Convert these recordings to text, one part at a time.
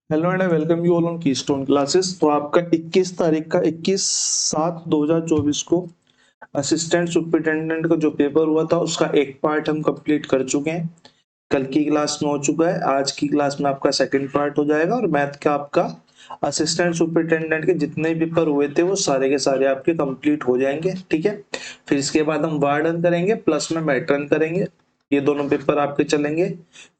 Hello and welcome you all on keystone classes. तो आपका 21 तारीख का 21/7/2024 को असिस्टेंट सुपरिटेंडेंट का जो पेपर हुआ था उसका एक पार्ट हम कंप्लीट कर चुके हैं। कल की क्लास में हो चुका है, आज की क्लास में आपका सेकंड पार्ट हो जाएगा और मैथ का आपका असिस्टेंट सुपरिटेंडेंट के जितने पेपर हुए थे वो सारे के सारे आपके कंप्लीट हो जाएंगे। ठीक है, फिर इसके बाद हम वार्डन करेंगे प्लस में मैट्रन करेंगे, ये दोनों पेपर आपके चलेंगे।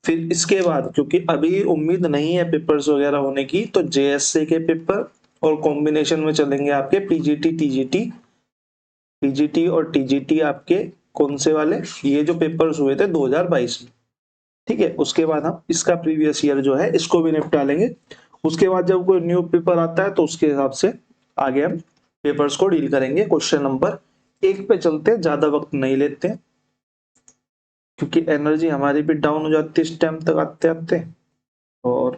फिर इसके बाद क्योंकि अभी उम्मीद नहीं है पेपर्स वगैरह होने की, तो जेएससी के पेपर और कॉम्बिनेशन में चलेंगे आपके पीजीटी टीजीटी, पीजीटी और टीजीटी आपके कौन से वाले, ये जो पेपर्स हुए थे 2022 में। ठीक है, उसके बाद हम इसका प्रीवियस ईयर जो है इसको भी निपटा लेंगे। उसके बाद जब कोई न्यू पेपर आता है तो उसके हिसाब से आगे हम पेपर्स को डील करेंगे। क्वेश्चन नंबर 1 पे चलते हैं, ज्यादा वक्त नहीं लेते हैं क्योंकि एनर्जी हमारी भी डाउन हो जाती है इस टाइम तक आते आते। और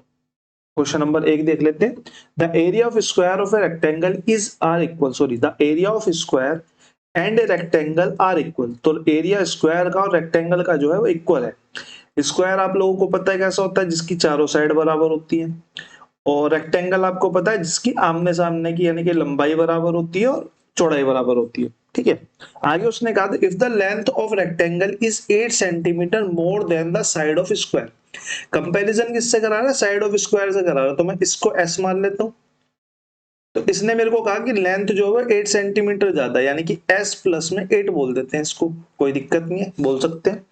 क्वेश्चन नंबर 1 देख लेते हैं। The area of square of a rectangle is are equal, sorry, the area of square and a rectangle are equal. तो एरिया स्क्वायर का और रेक्टेंगल का जो है वो इक्वल है। स्क्वायर आप लोगों को पता है कैसा होता है, जिसकी चारों साइड बराबर होती है, और रेक्टेंगल आपको पता है जिसकी आमने सामने की यानी कि लंबाई बराबर होती है और चौड़ाई बराबर होती है। ठीक है, आगे उसने कहा if the length of rectangle is 8 centimetre more than the side of square. Comparison किससे करा रहा है, साइड ऑफ स्क्वायर से करा रहा है, तो मैं इसको एस मान लेता हूं। तो इसने मेरे को कहा कि लेंथ जो है 8 सेंटीमीटर ज्यादा, यानी कि s प्लस में 8 बोल देते हैं इसको, कोई दिक्कत नहीं है, बोल सकते हैं।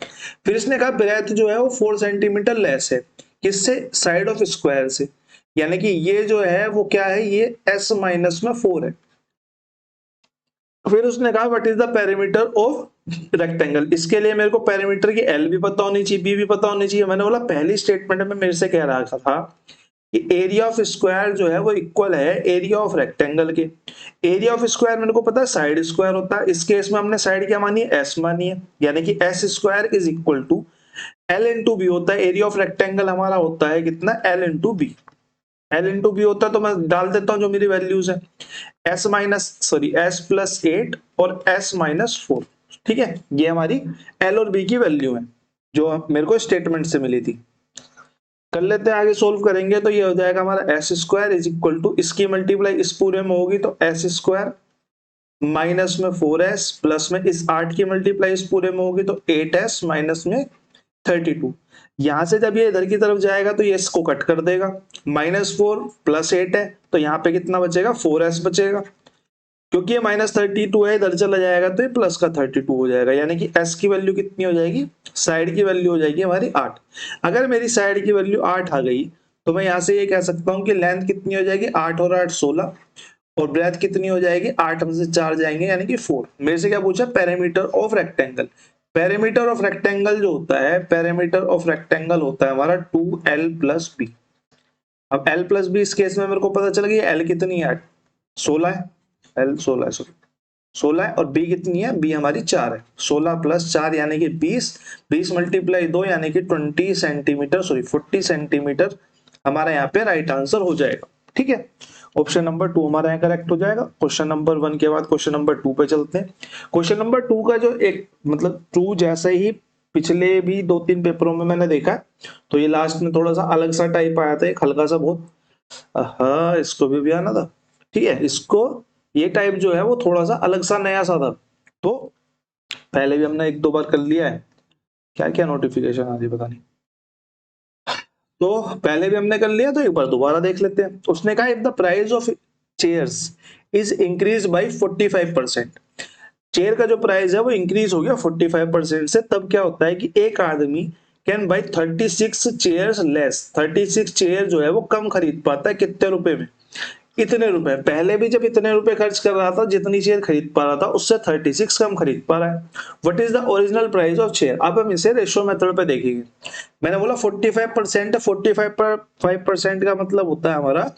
फिर इसने कहा ब्रेथ जो है वो 4 सेंटीमीटर लेस है, किससे, साइड ऑफ स्क्वायर से, यानी कि ये जो है वो क्या है, ये s माइनस में 4 है। फिर उसने कहा what is the perimeter of rectangle. इसके लिए मेरे को पेरीमीटर की एल भी पता होनी चाहिए, बी भी पता होनी चाहिए। मैंने बोला पहली स्टेटमेंट में मेरे से कह रहा था कि एरिया ऑफ स्क्वायर जो है वो इक्वल है एरिया ऑफ रेक्टेंगल के। एरिया ऑफ स्क्वायर मेरे को पता है साइड स्क्वायर होता है, इस केस में हमने साइड क्या मानी है, एस मानी है, यानी कि S square is equal to L into B होता है। एरिया ऑफ रेक्टेंगल हमारा होता है कितना, L into B. L into B होता है तो मैं डाल देता हूं जो मेरी वैल्यूज है, S minus sorry S plus 8 और एस माइनस 4। ठीक है, ये हमारी एल और बी की वैल्यू है जो मेरे को स्टेटमेंट से मिली थी। कर लेते हैं, आगे सोल्व करेंगे तो ये हो जाएगा हमारा S square is equal to, इसकी मल्टीप्लाई इस पूरे में होगी तो एस स्क्वायर माइनस में 4s प्लस में इस 8 की मल्टीप्लाई इस पूरे में होगी तो 8s माइनस में 32। यहां से जब ये इधर की तरफ जाएगा तो ये इसको कट कर देगा, -4 प्लस 8 है तो यहाँ पे कितना बचेगा, 4s बचेगा। क्योंकि ये -32 है, इधर चला जाएगा तो ये प्लस का 32 हो जाएगा, यानी कि s की वैल्यू कितनी हो जाएगी, साइड की वैल्यू हो जाएगी हमारी 8। अगर मेरी साइड की वैल्यू 8 आ गई तो मैं यहाँ से ये कह सकता हूँ कि लेंथ कितनी हो जाएगी, 8 और 8 16, और ब्रेथ कितनी हो जाएगी, 8 में से 4 जाएंगे यानी कि 4। मेरे से क्या पूछा, perimeter of rectangle. Perimeter of rectangle जो होता है, पेरीमीटर ऑफ रेक्टेंगल होता है हमारा 2l प्लस बी। अब l प्लस बी इस केस में मेरे को पता चल गया l कितनी है, 16 है, l 16 है, सॉरी 16 है, और b कितनी है, b हमारी 4 है, 16 प्लस 4 यानी कि 20, 20 मल्टीप्लाई 2 यानी कि 20 सेंटीमीटर, सॉरी 40 सेंटीमीटर हमारा यहाँ पे राइट आंसर हो जाएगा। ठीक है, ऑप्शन नंबर 2 हमारा यहाँ करेक्ट हो जाएगा। क्वेश्चन नंबर 1 के बाद क्वेश्चन नंबर 2 पे चलते हैं। क्वेश्चन नंबर 2 का जो एक मतलब 2 जैसे ही पिछले भी 2-3 पेपरों में मैंने देखा है, तो ये लास्ट में थोड़ा सा अलग सा टाइप आया था, एक हल्का सा बहुत, हाँ इसको भी आना था। ठीक है, इसको ये टाइप जो है वो थोड़ा सा अलग सा नया सा था, तो पहले भी हमने 1-2 बार कर लिया है। क्या क्या नोटिफिकेशन आ रही पता नहीं, तो पहले भी हमने कर लिया तो एक बार दोबारा देख लेते हैं। उसने कहा if the price of chairs is increase by 45%, chair का जो प्राइस है वो इंक्रीज हो गया 45% से, तब क्या होता है कि एक आदमी can buy 36 chairs less. 36 chair जो है वो कम खरीद पाता है, कितने रुपए में, इतने रुपए। पहले भी जब इतने रुपए खर्च कर रहा था, जितनी चेयर खरीद पा रहा था उससे 36 कम खरीद पा रहा है। What is the original price of chair. अब हम इसे रेशियो मेथड पे देखेंगे। मैंने बोला 45% है, 45% का मतलब होता है हमारा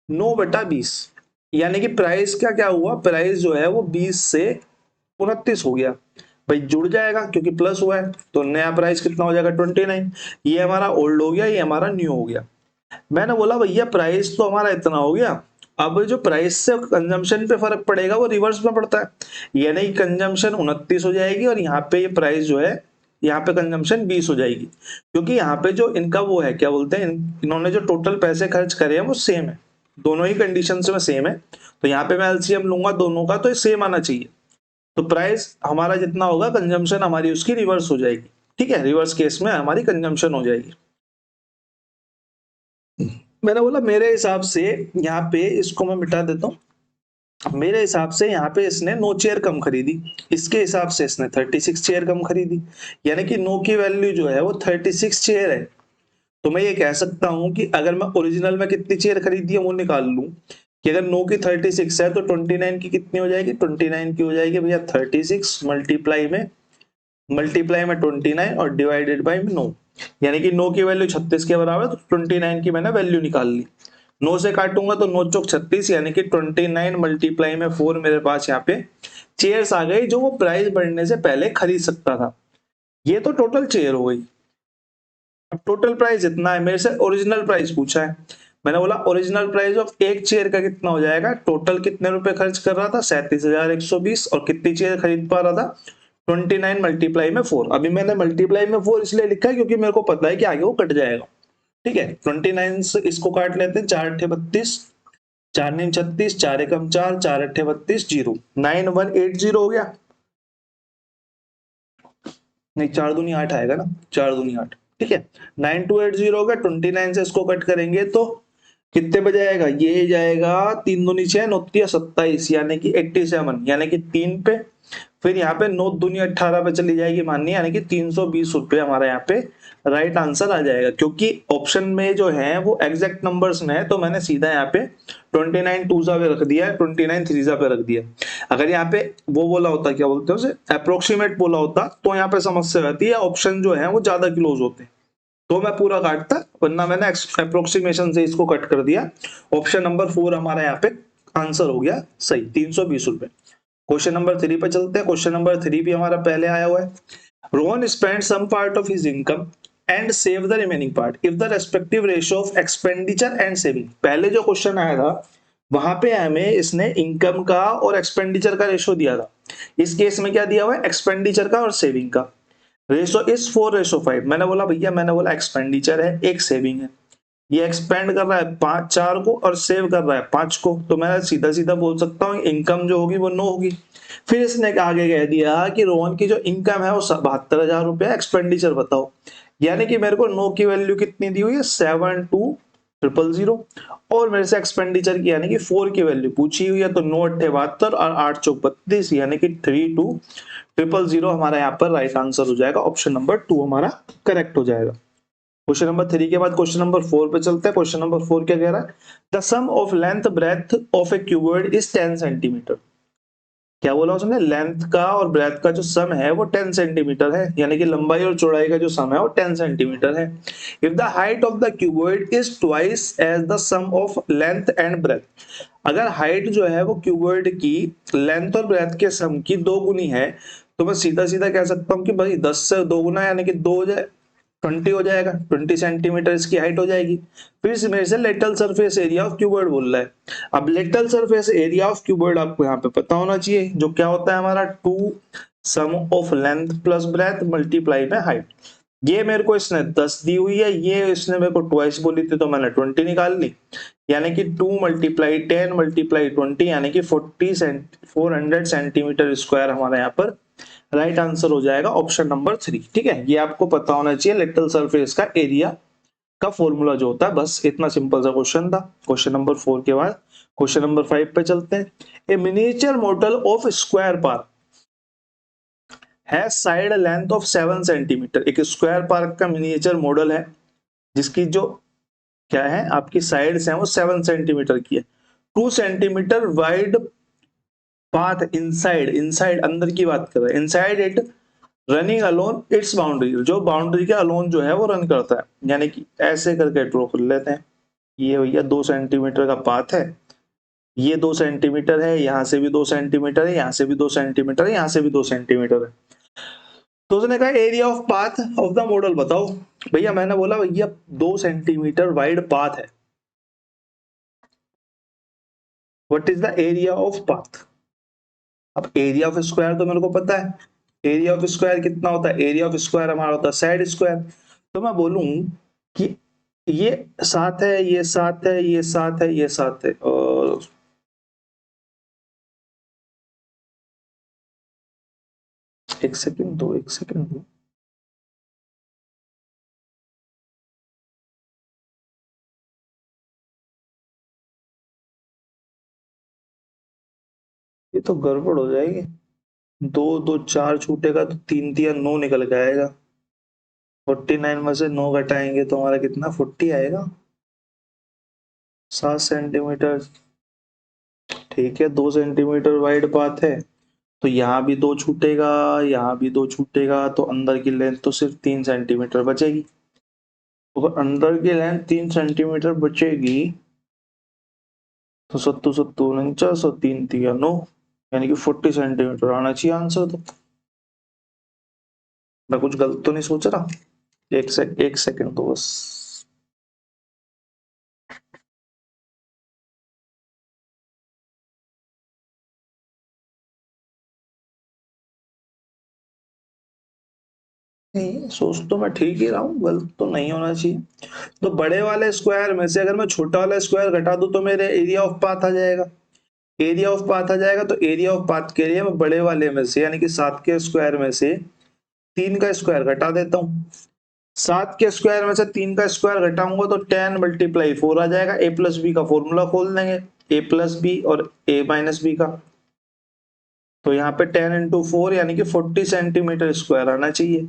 9/20, यानी कि प्राइस का क्या हुआ, प्राइस जो है वो 20 से 29 हो गया। भाई जुड़ जाएगा क्योंकि प्लस हुआ है, तो नया प्राइस कितना हो जाएगा 29। ये हमारा ओल्ड हो गया, ये हमारा न्यू हो गया। मैंने बोला भैया प्राइस तो हमारा इतना हो गया, अब जो प्राइस से कंजम्पशन पे फर्क पड़ेगा वो रिवर्स में पड़ता है, यानी कंजम्पशन 29 हो जाएगी और यहाँ पे ये प्राइस जो है यहाँ पे कंजम्पशन 20 हो जाएगी, क्योंकि यहाँ पे जो इनका वो है क्या बोलते हैं, इन्होंने जो टोटल पैसे खर्च करे हैं वो सेम है, दोनों ही कंडीशन में सेम है, तो यहाँ पे मैं एलसीएम लूंगा दोनों का तो सेम आना चाहिए, तो प्राइस हमारा जितना होगा कंजम्पशन हमारी उसकी रिवर्स हो जाएगी। ठीक है, रिवर्स केस में हमारी कंजम्पशन हो जाएगी। मैंने बोला मेरे हिसाब से यहाँ पे इसको मैं मिटा देता हूँ, मेरे हिसाब से यहाँ पे इसने 9 चेयर कम खरीदी, इसके हिसाब से इसने 36 चेयर कम खरीदी, यानी कि नो की वैल्यू जो है वो 36 चेयर है। तो मैं ये कह सकता हूं कि अगर मैं ओरिजिनल में कितनी चेयर खरीदी है वो निकाल लूं, कि अगर नो की 36 है तो 29 की कितनी हो जाएगी, 29 की हो जाएगी भैया 36 मल्टीप्लाई में 29 और डिवाइडेड बाई 9, यानी कि 9 की वैल्यू 36 के बराबर, तो 29 की मैंने वैल्यू निकाल ली। 9 से काटूंगा तो 9 चौक 36, यानी कि 29 मल्टीप्लाई में 4 मेरे पास यहाँ पे चेयर्स आ गई जो वो प्राइस बढ़ने से पहले खरीद सकता था। ये तो टोटल चेयर हो गई। अब टोटल प्राइस इतना है, मेरे से ओरिजिनल प्राइस पूछा है, मैंने बोला ओरिजिनल प्राइस ऑफ एक चेयर का कितना हो जाएगा, टोटल कितने रुपए खर्च कर रहा था 37,120, और कितनी चेयर खरीद पा रहा था 29 मल्टीप्लाई में 4। अभी मैंने मल्टीप्लाई में 4 इसलिए लिखा है क्योंकि मेरे को पता है कि आगे वो कट जाएगा। ठीक है, 29 से इसको काट लेते हैं, 4 अट्ठे 32, 4 नीम 36, 4 एकम 4, 4 अट्ठे 32, 0 9180 हो गया, नहीं 4 दूनी 8 आएगा ना, 4 दूनी 8। ठीक है, 9280 होगा, 29 से इसको कट करेंगे तो कितने पे जाएगा, ये जाएगा 3 दूनी 6, 9 27, यानी कि 87, यानी कि 3 पे, फिर यहाँ पे 9 दूनी 18 पे चली जाएगी माननी, यानी कि 320 रुपए हमारा यहाँ पे राइट आंसर आ जाएगा। क्योंकि ऑप्शन में जो है वो एग्जैक्ट नंबर्स में है, तो मैंने सीधा यहाँ पे 29 टूजा पे रख दिया, 29 थ्रीजा पे रख दिया। अगर यहाँ पे वो बोला होता, क्या बोलते हैं उसे, अप्रोक्सीमेट बोला होता, तो यहाँ पे समस्या आती है, ऑप्शन जो है वो ज्यादा क्लोज होते हैं, तो मैं पूरा काटता, वरना मैंने अप्रोक्सीमेशन से इसको कट कर दिया। ऑप्शन नंबर 4 हमारा यहाँ पे आंसर हो गया सही, 320 रुपए। क्वेश्चन नंबर 3 पे चलते हैं। क्वेश्चन नंबर 3 भी हमारा पहले आया हुआ है। Rohan spend some part of his income and save the remaining part if the respective ratio of expenditure and saving. पहले जो क्वेश्चन आया था वहां पे हमें इसने इनकम का और एक्सपेंडिचर का रेशियो दिया था, इस केस में क्या दिया हुआ है, एक्सपेंडिचर का और सेविंग का। Ratio is 4:5। मैंने बोला भैया, मैंने बोला एक्सपेंडिचर है, एक सेविंग है, ये एक्सपेंड कर रहा है 4 को और सेव कर रहा है 5 को, तो मैं सीधा सीधा बोल सकता हूँ इनकम जो होगी वो 9 होगी। फिर इसने आगे कह दिया कि रोहन की जो इनकम है वो 72,000 रुपया, एक्सपेंडिचर बताओ, यानी कि मेरे को 9 की वैल्यू कितनी दी हुई है 72,000, और मेरे से एक्सपेंडिचर की यानी कि 4 की वैल्यू पूछी हुई है, तो 9 अट्ठे 72 और 8 चौक 32, यानी कि 32,000 हमारा यहाँ पर राइट आंसर हो जाएगा, ऑप्शन नंबर 2 हमारा करेक्ट हो जाएगा। क्वेश्चन नंबर 3 के बाद क्वेश्चन नंबर 4 पे चलते हैं। क्वेश्चन नंबर 4 क्या कह रहा है, the sum of length breath of a cuboid is 10 centimetre. क्या बोला उसने, लेंथ का और ब्रेथ का जो सम है वो 10 सेंटीमीटर है, यानी कि लंबाई और चौड़ाई का जो सम है वो 10 सेंटीमीटर है। If the height of the cuboid is twice as the sum of length and breath, अगर हाइट जो है वो क्यूबॉइड की लेंथ और ब्रेथ के सम की 2 गुनी है, तो मैं सीधा सीधा कह सकता हूँ कि भाई 10 से 2 गुना यानी कि 2 हो जाए 20 हो जाएगा, 20 सेंटीमीटर इसकी हाइट हो जाएगी। फिर मेरे से lateral surface area of cuboid बोल रहा है। अब lateral surface area of cuboid आपको यहाँ पे पता होना चाहिए, जो क्या होता है हमारा 2 sum of length plus breadth multiply में हाइट। ये मेरे को इसने 10 दी हुई है, ये इसने मेरे को ट्वाइस बोली थी तो मैंने 20 निकाल ली, यानी कि 2 मल्टीप्लाई 10 मल्टीप्लाई 20, यानी कि 400 सेंटीमीटर स्क्वायर हमारा यहाँ पर राइट आंसर हो जाएगा, ऑप्शन नंबर 3। ठीक है, ये आपको पता होना चाहिए लेटरल सरफेस का एरिया का फॉर्मूला जो होता है, बस इतना सिंपल सा क्वेश्चन था। क्वेश्चन नंबर 4 के बाद क्वेश्चन नंबर 5 पे चलते हैं। A miniature model of square park है साइड लेंथ ऑफ 7 सेंटीमीटर। एक स्क्वायर पार्क का मिनिएचर मॉडल है जिसकी जो क्या है आपकी साइड्स हैं वो 7 सेंटीमीटर की है। 2 centimetre wide path inside, inside अंदर की बात कर रहे हैं, inside it running alone it's boundary, जो बाउंड्री के अलोन जो है वो रन करता है, यानी कि ऐसे करके ड्रॉ कर लेते हैं। ये भैया 2 सेंटीमीटर का पाथ है, ये 2 सेंटीमीटर है, यहाँ से भी 2 सेंटीमीटर है, यहाँ से भी 2 सेंटीमीटर है, यहाँ से भी 2 सेंटीमीटर है। तो उसने कहा area of path of the model बताओ। भैया मैंने बोला भैया 2 सेंटीमीटर वाइड पाथ है, what is the area of path. अब एरिया ऑफ स्क्वायर तो मेरे को पता है, एरिया ऑफ स्क्वायर कितना होता है, एरिया ऑफ स्क्वायर हमारा होता है साइड स्क्वायर। तो मैं बोलूं कि ये 7 है, ये 7 है, ये 7 है, ये 7 है, और एक सेकंड दो, एक सेकंड दो। ये तो गड़बड़ हो जाएगी। दो दो चार छूटेगा तो 3 तिया 9 निकल के आएगा। 49 में से 9 घटाएंगे तो हमारा कितना 40 आएगा। 7 सेंटीमीटर। ठीक है, 2 सेंटीमीटर वाइड पाथ है, तो यहाँ भी 2 छूटेगा, यहाँ भी 2 छूटेगा, तो अंदर की लेंथ तो सिर्फ 3 सेंटीमीटर बचेगी। तो अंदर की लेंथ 3 सेंटीमीटर बचेगी, तो 7 7 49 और 3 3 9, यानी कि 40 सेंटीमीटर आना चाहिए आंसर। तो मैं कुछ गलत तो नहीं सोच रहा? एक सेकंड तो बस। नहीं, सोच तो मैं ठीक ही रहा हूँ, गलत तो नहीं होना चाहिए। तो बड़े वाले स्क्वायर में से अगर मैं छोटा वाला स्क्वायर घटा दूं तो मेरे एरिया ऑफ पाथ आ जाएगा। एरिया ऑफ पाथ आ जाएगा, तो एरिया ऑफ पाथ के लिए मैं बड़े वाले में से यानी कि 7 के स्क्वायर में से 3 का स्क्वायर घटा देता हूँ। 7 के स्क्वायर में से 3 का स्क्वायर घटाऊंगा तो 10 मल्टीप्लाई 4 आ जाएगा। ए प्लस बी का फॉर्मूला खोल देंगे, ए प्लस बी और ए माइनस बी का। तो यहाँ पे 10 इंटू 4 यानी कि 40 सेंटीमीटर स्क्वायर आना चाहिए,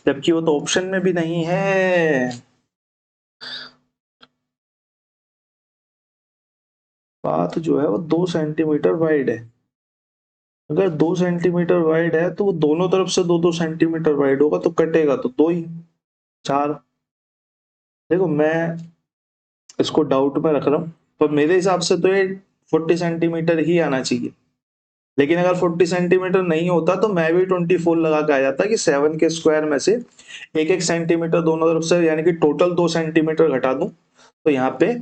जबकि वो तो ऑप्शन में भी नहीं है। पाथ जो है वो 2 सेंटीमीटर वाइड है। अगर 2 सेंटीमीटर वाइड है तो वो दोनों तरफ से 2 2 सेंटीमीटर वाइड होगा, तो कटेगा तो 2 ही, 4। देखो मैं इसको डाउट में रख रहा हूँ, पर मेरे हिसाब से तो ये 40 सेंटीमीटर ही आना चाहिए। लेकिन अगर 40 सेंटीमीटर नहीं होता तो मैं भी 24 लगा के आ जाता कि 7 के स्क्वायर में से एक एक सेंटीमीटर दोनों तरफ से, यानी कि टोटल 2 सेंटीमीटर घटा दूं। तो यहाँ पे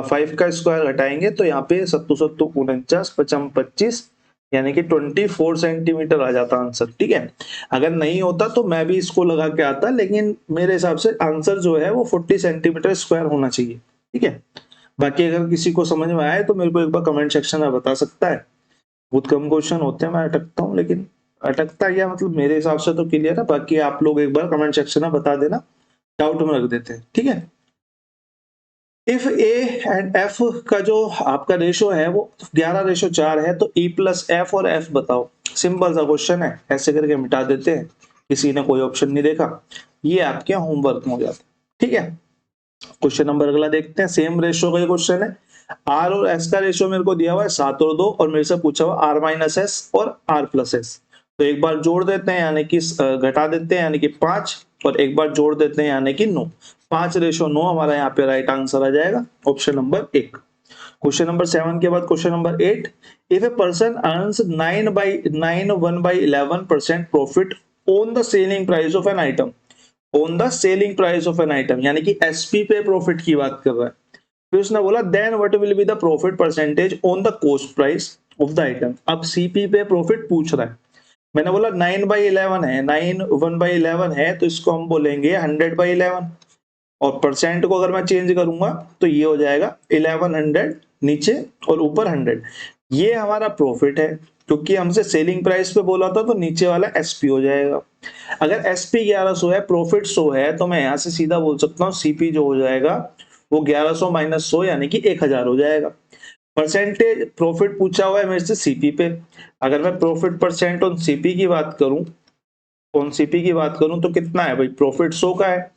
5 का स्क्वायर घटाएंगे तो यहाँ पे 7 7 49 55 25, यानी कि 24 सेंटीमीटर आ जाता आंसर। ठीक है, अगर नहीं होता तो मैं भी इसको लगा के आता, लेकिन मेरे हिसाब से आंसर जो है वो 40 सेंटीमीटर स्क्वायर होना चाहिए। ठीक है, बाकी अगर किसी को समझ में आए तो मेरे को एक बार कमेंट सेक्शन में बता सकता है। बहुत कम क्वेश्चन होते हैं, मैं अटकता हूँ, लेकिन अटकता क्या मतलब, मेरे हिसाब से तो क्लियर है। बाकी आप लोग एक बार कमेंट सेक्शन में बता देना, डाउट में रख देते हैं। ठीक है, इफ ए एंड एफ का जो आपका रेशो है वो 11:4 है, तो ई प्लस एफ और एफ बताओ। सिंपल सा क्वेश्चन है, ऐसे करके मिटा देते हैं, किसी ने कोई ऑप्शन नहीं देखा, ये आपके होमवर्क में हो जाता है। ठीक है, क्वेश्चन नंबर अगला देखते हैं। सेम रेशो का ये क्वेश्चन है। आर और एस का रेशो मेरे को दिया हुआ है 7 और 2, और मेरे से पूछा हुआ आर माइनस एस और आर प्लस एस। तो एक बार जोड़ देते हैं यानी कि घटा देते हैं यानी कि 5, और एक बार जोड़ देते हैं यानी कि 9। 5:9 हमारा यहाँ पे राइट आंसर आ जाएगा, ऑप्शन नंबर 1। क्वेश्चन नंबर 7 के बाद question number 8। If a person earns 1/11% profit on the selling price of an item, on the selling price of an item, यानी कि एसपी पे प्रॉफिट की बात कर रहा है। फिर उसने बोला then what will be the profit percentage on the cost price of the item. अब सीपी पे प्रॉफिट पूछ रहा है। मैंने बोला 9/11 है, 9 1/11 है, तो इसको हम बोलेंगे 100/11, और परसेंट को अगर मैं चेंज करूंगा तो ये हो जाएगा 1100 नीचे और ऊपर 100। ये हमारा प्रॉफिट है, क्योंकि हमसे सेलिंग प्राइस पे बोला था, तो नीचे वाला एसपी हो जाएगा। अगर एसपी 1100 है, प्रॉफिट 100 है, तो मैं यहां से सीधा बोल सकता हूँ सीपी जो हो जाएगा वो 1100 माइनस 100 यानी कि 1000 हो जाएगा। परसेंटेज प्रॉफिट पूछा हुआ है मेरे से सीपी पे। अगर मैं प्रॉफिट परसेंट ऑन सीपी की बात करूं, ऑन सीपी की बात करूं तो कितना है भाई, प्रॉफिट 100 का है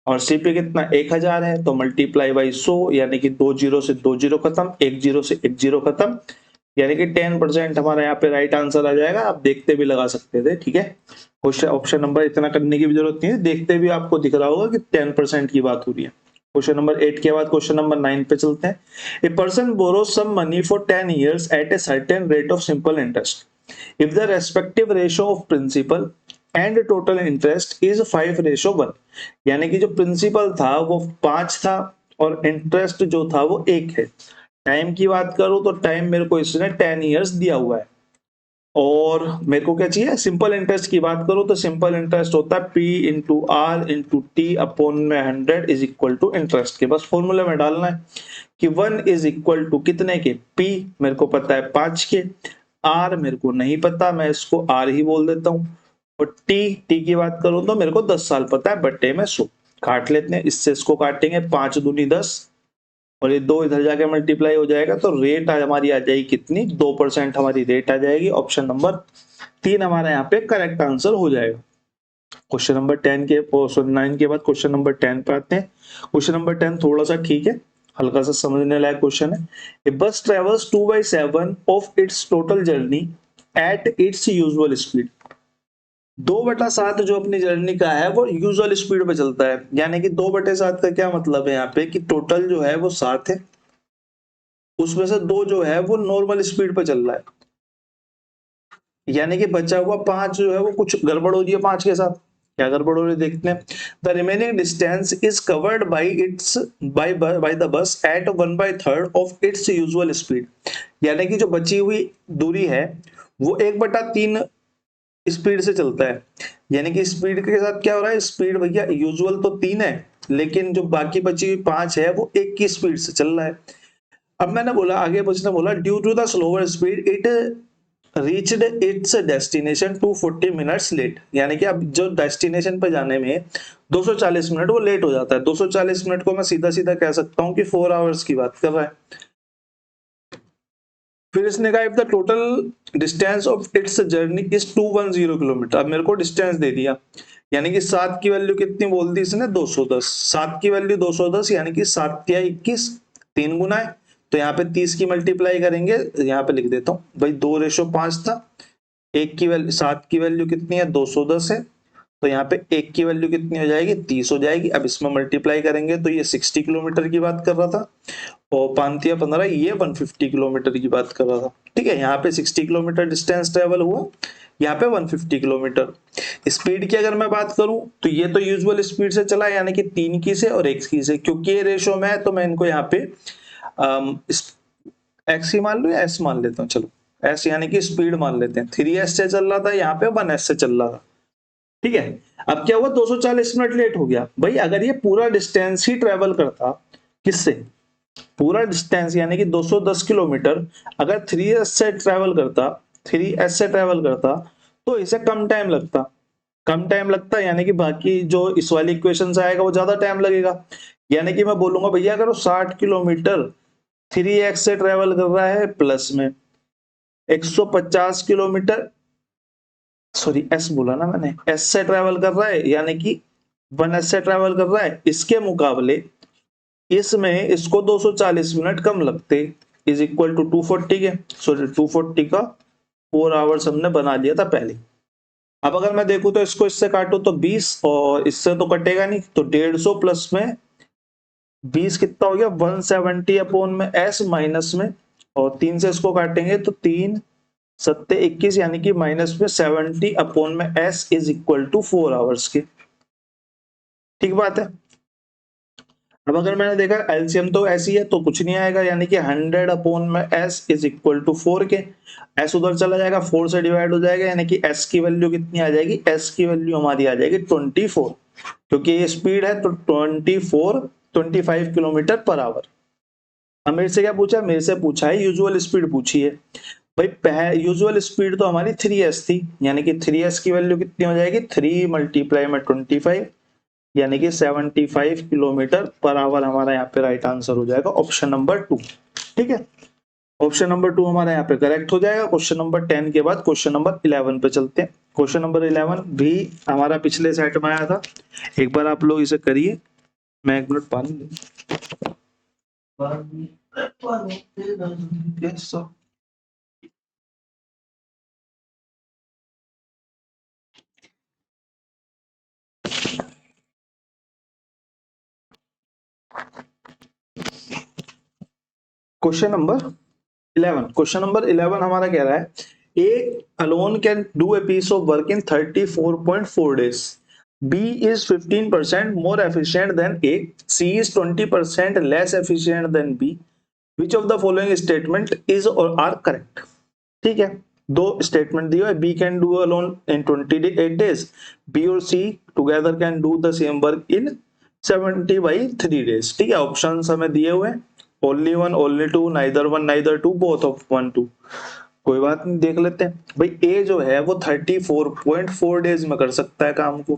और सीपी कितना 1000 है, तो मल्टीप्लाई बाई 100 यानी कि 2 जीरो से 2 जीरो खत्म, 1 जीरो से 1 जीरो खत्म, यानी कि 10% हमारा यहाँ पे राइट आंसर आ जाएगा। आप देखते भी लगा सकते थे। ठीक है, क्वेश्चन ऑप्शन नंबर इतना करने की भी जरूरत नहीं है, देखते भी आपको दिख रहा होगा कि 10% की बात हो रही है। क्वेश्चन नंबर 8 के बाद क्वेश्चन नंबर 9 पे चलते हैं। A person borrows some money for 10 years at a certain rate of simple interest if the respective ratio of principal and total interest is 5:1, यानी कि जो प्रिंसिपल था वो 5 था और इंटरेस्ट जो था वो 1 है। टाइम की बात करूं तो टाइम मेरे को इसने 10 years दिया हुआ है। और मेरे को क्या चाहिए, सिंपल इंटरेस्ट की बात करूं तो सिंपल इंटरेस्ट होता है P into R into T upon में 100 इज इक्वल टू इंटरेस्ट के। बस फॉर्मूले में डालना है कि 1 इज इक्वल टू कितने के, P मेरे को पता है 5 के, R मेरे को नहीं पता, मैं इसको R ही बोल देता हूँ, और T की बात करूं तो मेरे को 10 साल पता है, बट्टे में 100 काट लेते हैं, इससे इसको काटेंगे, 5 दूनी 10 और ये 2 इधर जाके मल्टीप्लाई हो जाएगा, तो रेट हमारी आ जाएगी कितनी, 2% हमारी रेट आ जाएगी। ऑप्शन नंबर 3 हमारा यहाँ पे करेक्ट आंसर हो जाएगा। क्वेश्चन नंबर 10 के 9 के बाद क्वेश्चन नंबर 10 पे आते हैं। क्वेश्चन नंबर 10 थोड़ा सा ठीक है, हल्का सा समझने लायक क्वेश्चन है। ए बस travels 2/7 of its total journey at its usual speed. 2/7 जो अपनी जर्नी का है वो यूजुअल स्पीड पे चलता है, यानी कि 2/7 का क्या मतलब है यहाँ पे कि टोटल जो है वो 7 है, उसमें से 2 जो है वो नॉर्मल स्पीड पे चल रहा है, यानी कि बचा हुआ 5 जो है वो कुछ गड़बड़ हो रही है 5 के साथ। क्या गड़बड़ हो रही है देखते हैं। The remaining distance is covered by its by the bus at 1/3 of its usual speed, यानी कि जो बची हुई दूरी है वो 1/3 स्पीड से चलता है, यानी कि स्पीड के साथ क्या हो रहा है, स्पीड भैया यूजुअल तो 3 है, लेकिन जो बाकी बची हुई 5 है वो 1 की स्पीड से चल रहा है। अब मैंने बोला आगे बचने बोला due to the slower speed it reached its destination 240 minutes late, यानी कि अब जो डेस्टिनेशन पे जाने में 240 मिनट वो लेट हो जाता है। 240 मिनट को मैं सीधा सीधा कह सकता हूँ कि 4 आवर्स की बात कर रहा है। फिर इसने कहा if the total distance of its journey is 210 kilometre. अब मेरे को डिस्टेंस दे दिया, यानी कि 7 की वैल्यू कितनी बोल दी इसने, 210। 7 की वैल्यू 210, यानी कि 7 या 21, 3 गुना है, तो यहाँ पे 30 की मल्टीप्लाई करेंगे, यहाँ पे लिख देता हूँ भाई 2:5 था। 1 की वैल्यू 7 की वैल्यू कितनी है, 210 है, तो यहाँ पे 1 की वैल्यू कितनी हो जाएगी, 30 हो जाएगी। अब इसमें मल्टीप्लाई करेंगे तो ये 60 किलोमीटर की बात कर रहा था, और 5×15 ये 150 किलोमीटर की बात कर रहा था। ठीक है, यहाँ पे 60 किलोमीटर डिस्टेंस ट्रेवल हुआ, यहाँ पे 150 किलोमीटर। स्पीड की अगर मैं बात करूं तो ये तो यूजुअल स्पीड से चला, यानी कि 3 की से और 1 की से, क्योंकि ये रेशो में है तो मैं इनको यहाँ पे एक्स ही मान लू या एस मान लेता हूँ, चलो एस यानी कि स्पीड मान लेते हैं। 3s से चल रहा था, यहाँ पे 1s से चल रहा था। ठीक है, अब क्या हुआ, 240 मिनट लेट हो गया। भाई अगर ये पूरा डिस्टेंस ही ट्रेवल करता, किससे, पूरा डिस्टेंस यानी कि 210 किलोमीटर अगर 3s से ट्रेवल करता, 3s से ट्रेवल करता तो इसे कम टाइम लगता, कम टाइम लगता, यानी कि बाकी जो इस वाली इक्वेशन से आएगा वो ज्यादा टाइम लगेगा। यानी कि मैं बोलूंगा भैया अगर वो 60 किलोमीटर 3x से ट्रेवल कर रहा है प्लस में 150 किलोमीटर, सॉरी एस बोला ना मैंने, एस से ट्रेवल कर रहा है, यानी कि 1s से ट्रेवल कर रहा है, इसके मुकाबले इसमें इसको 240 मिनट कम लगते, इज इक्वल टू 240 के, सॉरी 240 का 4 आवर्स हमने बना लिया था पहले। अब अगर मैं देखूं तो इसको इससे काटू तो 20, और इससे तो कटेगा नहीं, तो 150 प्लस में 20 कितना हो गया, 170 अपॉन में एस माइनस में, और 3 से इसको काटेंगे तो 3 7 21, यानी कि माइनस में 70 अपॉन में S is equal to 4 hours के। ठीक बात है। अब अगर मैंने देखा एलसीएम तो ऐसी है तो कुछ नहीं आएगा, यानी कि 100 अपॉन में s इज इक्वल टू 4 के, s उधर चला जाएगा 4 से डिवाइड हो जाएगा, यानी कि s की वैल्यू कितनी आ जाएगी, s की वैल्यू हमारी आ जाएगी 24, क्योंकि ये स्पीड है तो 25 किलोमीटर पर आवर। अब मेरे से क्या पूछा, मेरे से पूछा है यूजुअल स्पीड पूछी है। भाई यूजुअल स्पीड तो हमारी 3s थी, यानी कि 3s की वैल्यू कितनी हो जाएगी, 3 मल्टीप्लाई में 25, यानी कि 75 किलोमीटर पर आवर हमारा यहाँ पे राइट आंसर हो जाएगा ऑप्शन नंबर 2। ठीक है, ऑप्शन नंबर 2 हमारा यहाँ पे करेक्ट हो जाएगा। क्वेश्चन नंबर 10 के बाद क्वेश्चन नंबर 11 पे चलते हैं। क्वेश्चन नंबर 11 भी हमारा पिछले सेट में आया था, एक बार आप लोग इसे करिए। मैं 1 मिनट पानी यस सर। क्वेश्चन नंबर 11 हमारा कह रहा है A alone can do a piece of work in 34.4 days, B is 15% more efficient than A, C is 20% less efficient than B, which of the following statement is or are correct। ठीक है, दो statement दिया है, B can do alone in 28 days, B और C together can do the same work in 70/3 days। ठीक है, options हमें दिए हुए हैं, only one, only two, neither one neither two, both of 1 2। कोई बात नहीं, देख लेते हैं भाई। ए जो है वो 34.4 डेज में कर सकता है काम को।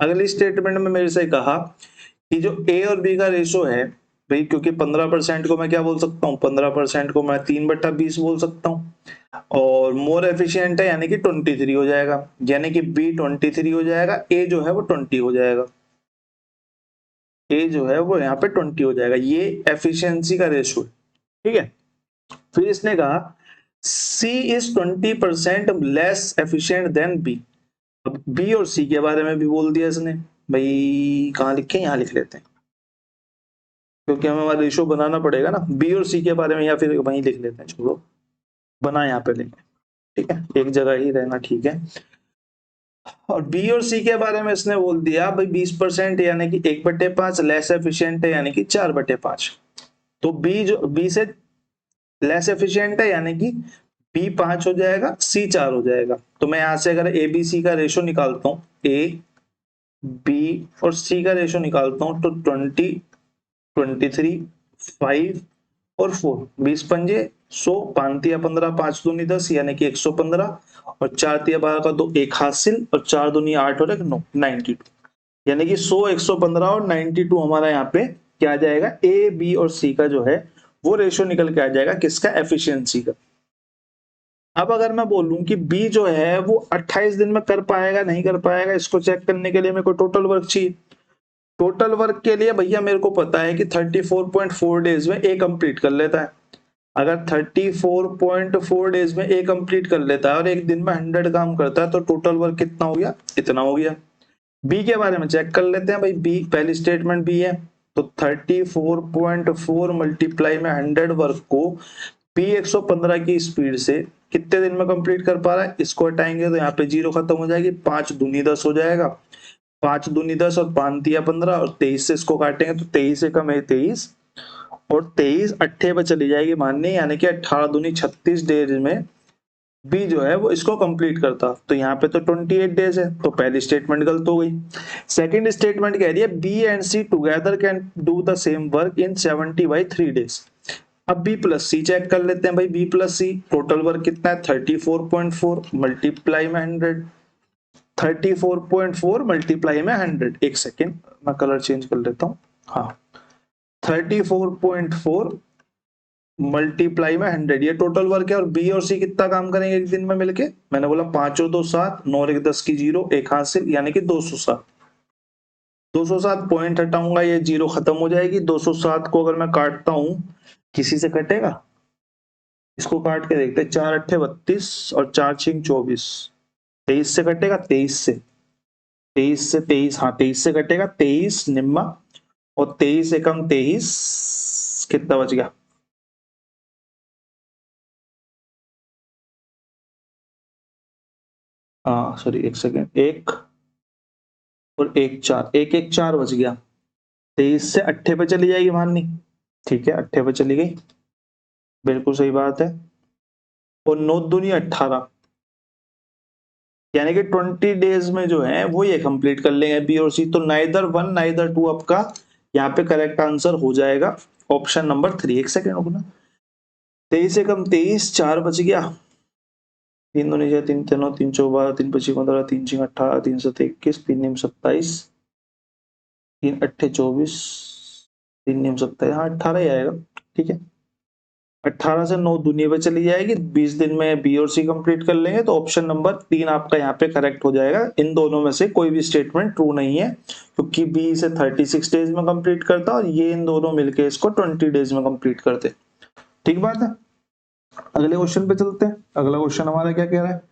अगली स्टेटमेंट में मेरे से कहा कि जो ए और बी का रेशो है भाई, क्योंकि 15% को मैं क्या बोल सकता हूँ, 15% को मैं 3/20 बोल सकता हूँ, और मोर एफिशिएंट है यानी कि 23 हो जाएगा, यानी कि बी 23 हो जाएगा, ए जो है वो 20 हो जाएगा, ए जो है वो यहाँ पे 20 हो जाएगा। ये एफिशिएंसी का रेशो है। ठीक है, फिर इसने कहा C is 20% less efficient than B. अब बी और सी के बारे में भी बोल दिया इसने भाई, कहाँ लिखे, यहाँ लिख लेते हैं, क्योंकि हमें हमारा रेशो बनाना पड़ेगा ना, बी और सी के बारे में, या फिर वहीं लिख लेते हैं, छोड़ो बना यहाँ पे लिखे। ठीक है, एक जगह ही रहना, ठीक है। और बी और सी के बारे में इसने बोल दिया भाई 20% यानी कि 1/5 लेस एफिशिएंट है यानी कि 4/5। तो बी जो बी से लेस एफिशिएंट है यानी कि बी 5 हो जाएगा, सी 4 हो जाएगा। तो मैं यहां से अगर ए बी सी का रेशो निकालता हूँ, ए बी और सी का रेशो निकालता हूँ, तो 20 23 5 और 4, 20 पंजे 100, 5 तिया 15, 5 दूनी 10 यानी कि 115, और 4 तिया 12 का 2 1 हासिल, और 4 दूनी 8 और 1 9, 92, यानी कि 100 115 और 92 हमारा यहाँ पे क्या आ जाएगा, ए बी और सी का जो है वो रेशो निकल के आ जाएगा, किसका, एफिशिएंसी का। अब अगर मैं बोलूं कि बी जो है वो 28 दिन में कर पाएगा नहीं कर पाएगा, इसको चेक करने के लिए मेरे को टोटल वर्क चाहिए। टोटल वर्क के लिए भैया मेरे को पता है कि 34.4 डेज में ए कंप्लीट कर लेता है। अगर 34.4 डेज में ए कंप्लीट कर लेता है और एक दिन में 100 काम करता है, तो टोटल वर्क कितना हो गया, इतना हो गया। बी के बारे में चेक कर लेते हैं भाई, बी पहली स्टेटमेंट बी है, तो 34.4 मल्टीप्लाई में 100 वर्क को बी 115 की स्पीड से कितने दिन में कंप्लीट कर पा रहा है, इसको हटाएंगे तो यहाँ पे 0 खत्म हो जाएगी, 5 दूनी 10 हो जाएगा, 5 दूनी 10 और 5 तिया 15, और 23 से इसको काटेंगे तो 23 से कम है 23, और 23 अट्ठे पे चली जाएगी मानने, यानी कि 18 दूनी 36 डेज में बी जो है वो इसको कंप्लीट करता। तो यहाँ पे तो 28 डेज है, तो पहली स्टेटमेंट गलत हो गई। सेकंड स्टेटमेंट कह रही है B and C together can do the same work in 70/3 days. अब बी प्लस सी चेक कर लेते हैं भाई, B plus C total work कितना है, 34.4 मल्टीप्लाई में 100, 34.4 मल्टीप्लाई में 100, एक सेकेंड मैं कलर चेंज कर लेता हूँ, हाँ 34.4 मल्टीप्लाई में 100, ये टोटल वर्क है। और बी और सी कितना काम करेंगे एक दिन में मिलके, मैंने बोला 5 और 2 7, 9 और 1 10 की 0, एक हासिल, यानी कि 207। 207 पॉइंट हटाऊंगा, ये 0 खत्म हो जाएगी। 207 को अगर मैं काटता हूं, किसी से कटेगा, इसको काट के देखते हैं, 4 अट्ठे 32 और 4 छिंग 24, 23 से कटेगा, 23 से 23, हाँ 23 से कटेगा, 23 निम्मा, और 23 एकम 23, कितना बच गया, हाँ सॉरी एक सेकेंड, 1 और 1 4, 1 1 4 बच गया। 23 से अट्ठे पे चली जाएगी माननी, ठीक है अट्ठे पे चली गई, बिल्कुल सही बात है। और 9 दूनी 18, यानी कि 20 डेज में जो है वो ये कंप्लीट कर लेंगे बी और सी। तो नाइदर 1 नाइदर 2 आपका यहाँ पे करेक्ट आंसर हो जाएगा, ऑप्शन नंबर 3। एक सेकेंड रुकना, 23 से कम 23, 4 बच गया, 3 दूनी 6, 3 3 3 चौ 12, 3 25 15, 3 6 18, 3 7 21, 3 निम 27, 3 अट्ठे 24, 3 निम 27, हाँ 18 ही आएगा। ठीक है, 18 से 9 दुनिया पे चली जाएगी, 20 दिन में बी और सी कंप्लीट कर लेंगे, तो ऑप्शन नंबर 3 आपका यहाँ पे करेक्ट हो जाएगा। इन दोनों में से कोई भी स्टेटमेंट ट्रू नहीं है, क्योंकि बी इसे 36 डेज में कंप्लीट करता और ये इन दोनों मिलके इसको 20 डेज में कंप्लीट करते। ठीक बात है, अगले क्वेश्चन पे चलते हैं। अगला क्वेश्चन हमारा क्या कह रहा है,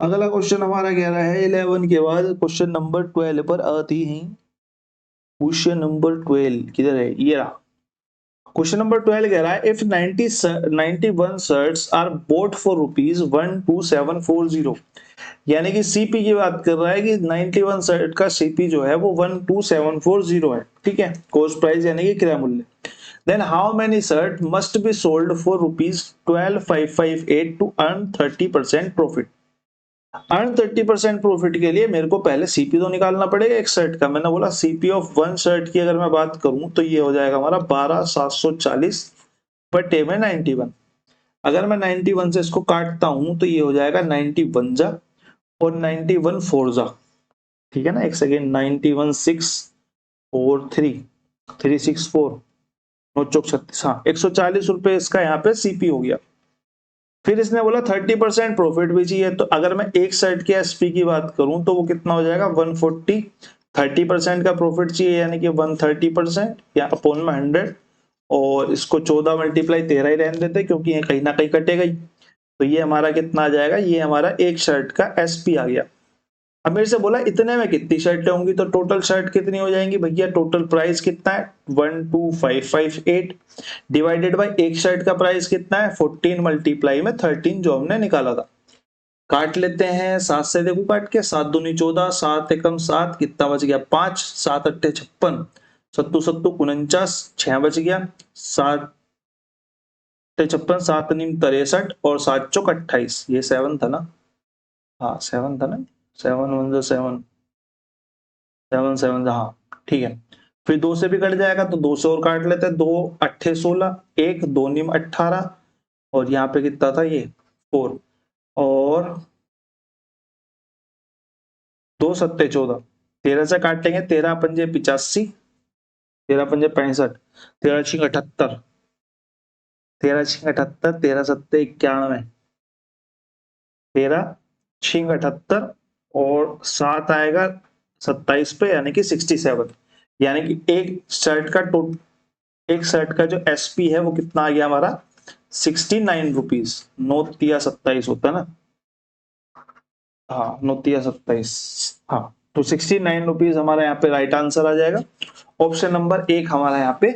अगला क्वेश्चन हमारा कह रहा है 11 के बाद क्वेश्चन नंबर 12 पर आती है। क्वेश्चन नंबर 12 किधर है, ये रहा क्वेश्चन नंबर 12 कह रहा है if 91 shirts are bought for ₹12740, यानी कि सीपी की बात कर रहा है कि 91 शर्ट का सीपी जो है वो 12740 है, ठीक है, कॉस्ट प्राइस यानी कि क्रय मूल्य। Then how many shirt must be sold for ₹12,558 to earn 30% profit. Earn 30% profit के लिए मेरे को पहले सीपी तो निकालना पड़ेगा एक शर्ट का। मैंने बोला सीपी ऑफ वन शर्ट की अगर मैं बात करूं तो ये हो जाएगा हमारा 12,740 बटे में 91। अगर मैं 91 से इसको काटता हूं तो ये हो जाएगा 91 जा और 91 4 जा, ठीक है ना। एक सेकेंड, 91 6 4 3 364 9 चौक 36, हाँ 140 रुपए इसका यहाँ पे सीपी हो गया। फिर इसने बोला 30% प्रॉफिट भी चाहिए, तो अगर मैं एक शर्ट के एसपी की बात करूं तो वो कितना हो जाएगा 140। 30% का प्रॉफिट चाहिए यानी कि 130% या अपॉन में 100, और इसको 14 मल्टीप्लाई 13 ही रहने देते क्योंकि ये कहीं ना कहीं कटेगा ही। तो ये हमारा कितना आ जाएगा, ये हमारा एक शर्ट का एसपी आ गया। अब मेरे से बोला इतने में कितनी शर्टें होंगी, तो टोटल शर्ट कितनी हो जाएंगी भैया, टोटल प्राइस कितना है 12558 डिवाइडेड बाय एक शर्ट का प्राइस कितना है 14 मल्टीप्लाई में 13 जो हमने निकाला था। काट लेते हैं 7 से, देखो काट के 7 दूनी 14, 7 एकम 7, कितना बच गया 5, 7 अट्ठे 56, सत्तू सत्तू 49, 6 बच गया, 7 56, 7 नीम 63 और 7 चौक 28, ये 7 था ना, हाँ 7 था ना, 7 1 7 7 7, हाँ ठीक है। फिर 2 से भी कट जाएगा तो 2 से और काट लेते हैं, 2 अट्ठे 16, 1 2 नीम 18 और यहाँ पे कितना था ये 4 और 2 सत्ते 14, 13 से काटेंगे 13 पंजे 85, 13 पंजे 65, 13 छिंग 78, 13 छिंग 78, 13 सत्ते 91, 13 छिंग 78 और 7 आएगा 27 पे यानी कि 67, यानी कि एक शर्ट का जो एसपी है वो कितना आ गया हमारा 69 रुपीज। 9 तिया 27 होता है ना, हाँ 9 तिया 27, हाँ तो 69 रुपीज हमारा यहाँ पे राइट आंसर आ जाएगा। ऑप्शन नंबर 1 हमारा यहाँ पे